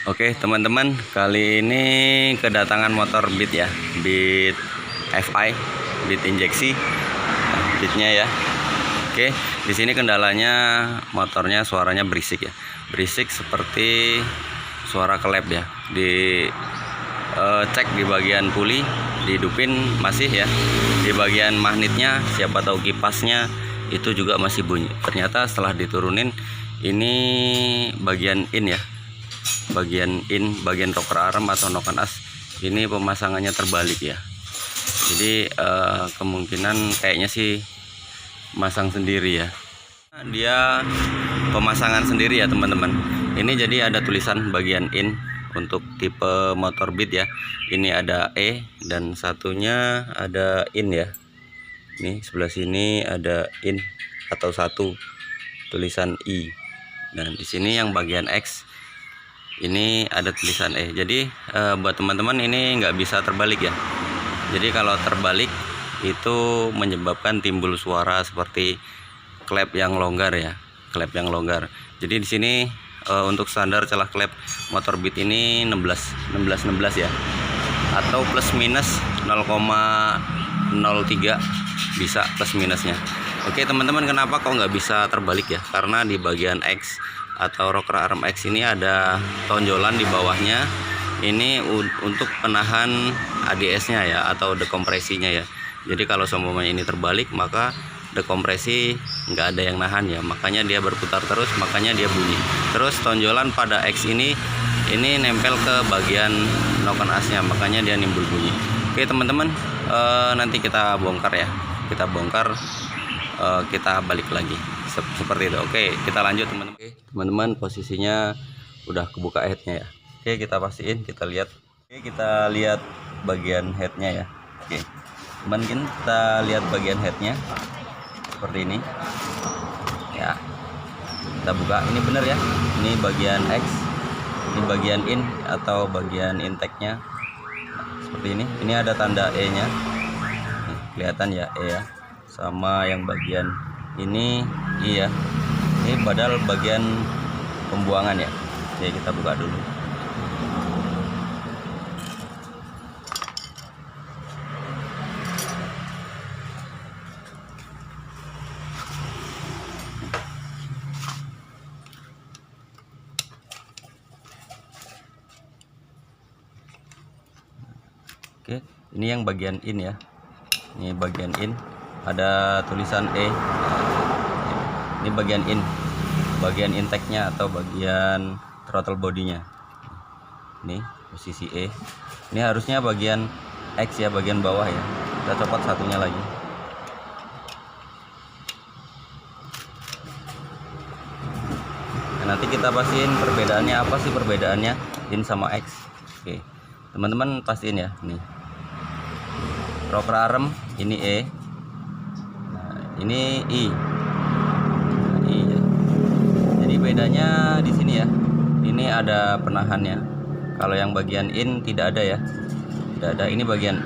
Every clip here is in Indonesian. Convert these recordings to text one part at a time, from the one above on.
Oke teman-teman, kali ini kedatangan motor Beat ya, Beat FI, Beat injeksi, Beatnya ya. Oke, di sini kendalanya motornya suaranya berisik ya, berisik seperti suara kelep ya. Di cek di bagian puli, dihidupin masih ya. Di bagian magnetnya, siapa tahu kipasnya itu juga masih bunyi. Ternyata setelah diturunin, ini bagian in ya. Bagian rocker arm atau noken as ini pemasangannya terbalik ya. Jadi kemungkinan kayaknya sih masang sendiri ya. Dia pemasangan sendiri ya teman-teman. Ini jadi ada tulisan bagian in untuk tipe motor Beat ya. Ini ada E dan satunya ada in ya. Nih sebelah sini ada in atau satu tulisan I. Dan di sini yang bagian X ini ada tulisan E. Jadi buat teman-teman ini nggak bisa terbalik ya. Jadi kalau terbalik itu menyebabkan timbul suara seperti klep yang longgar ya, klep yang longgar. Jadi di sini untuk standar celah klep motor Beat ini 16 ya, atau plus minus 0,03 bisa plus minusnya. Oke teman-teman, kenapa kok nggak bisa terbalik ya? Karena di bagian X atau rocker arm X ini ada tonjolan di bawahnya. Ini untuk penahan ADS-nya ya, atau dekompresinya ya. Jadi kalau seumpamanya ini terbalik, maka dekompresi nggak ada yang nahan ya, makanya dia berputar terus, makanya dia bunyi. Terus tonjolan pada X ini nempel ke bagian noken asnya, makanya dia nimbul bunyi. Oke teman-teman, nanti kita bongkar ya, kita bongkar, kita balik lagi seperti itu. Oke, kita lanjut teman-teman. Teman-teman, posisinya udah kebuka headnya ya. Oke, kita pastiin, kita lihat. Oke, kita lihat bagian headnya ya. Oke, mungkin kita lihat bagian headnya seperti ini ya. Kita buka, ini bener ya, ini bagian X, ini bagian in atau bagian intake-nya seperti ini ada tanda E nya nih, kelihatan ya E ya, sama yang bagian ini iya, ini padahal bagian pembuangan ya. Oke, kita buka dulu. Oke, ini yang bagian in ya. Ini bagian in, ada tulisan E. Ini bagian in, bagian intake-nya atau bagian throttle bodinya. Ini posisi E. Ini harusnya bagian X ya, bagian bawah ya. Kita copot satunya lagi. Nah, nanti kita pastiin perbedaannya apa sih, perbedaannya in sama X. Oke, teman-teman pastiin ya. Nih, rocker arm ini E, nah, ini I. Nah, I ya. Jadi bedanya di sini ya. Ini ada penahannya. Kalau yang bagian in tidak ada ya, tidak ada. Ini bagian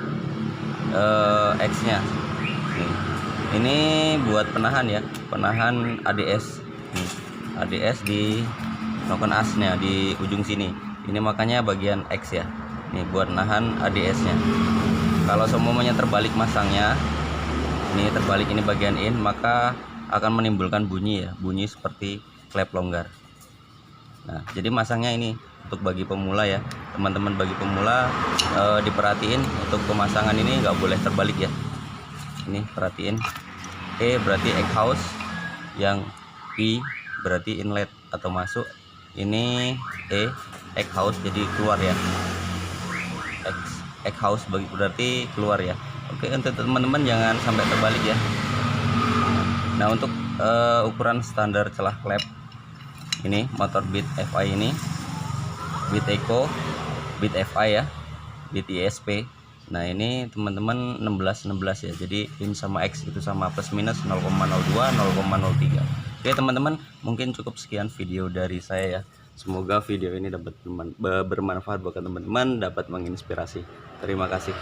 X-nya. Ini buat penahan ya, penahan ADS. ADS di noken asnya di ujung sini. Ini makanya bagian X ya. Ini buat nahan ADS-nya. Kalau semuanya terbalik masangnya, ini terbalik, ini bagian in, maka akan menimbulkan bunyi ya, bunyi seperti klep longgar. Nah, jadi masangnya ini untuk bagi pemula ya, teman-teman, bagi pemula diperhatiin untuk pemasangan ini nggak boleh terbalik ya. Ini perhatiin, E berarti exhaust, yang P berarti inlet atau masuk, ini E exhaust jadi keluar ya, exhaust berarti keluar ya. Oke, untuk teman-teman jangan sampai terbalik ya. Nah, untuk ukuran standar celah klep ini motor Beat FI ini, Beat Eco, Beat FI ya, Beat ISP. Nah, ini teman-teman 16 ya. Jadi in sama X itu sama plus minus 0,02 0,03. Oke teman-teman, mungkin cukup sekian video dari saya ya. Semoga video ini dapat bermanfaat buat teman-teman, dapat menginspirasi. Terima kasih.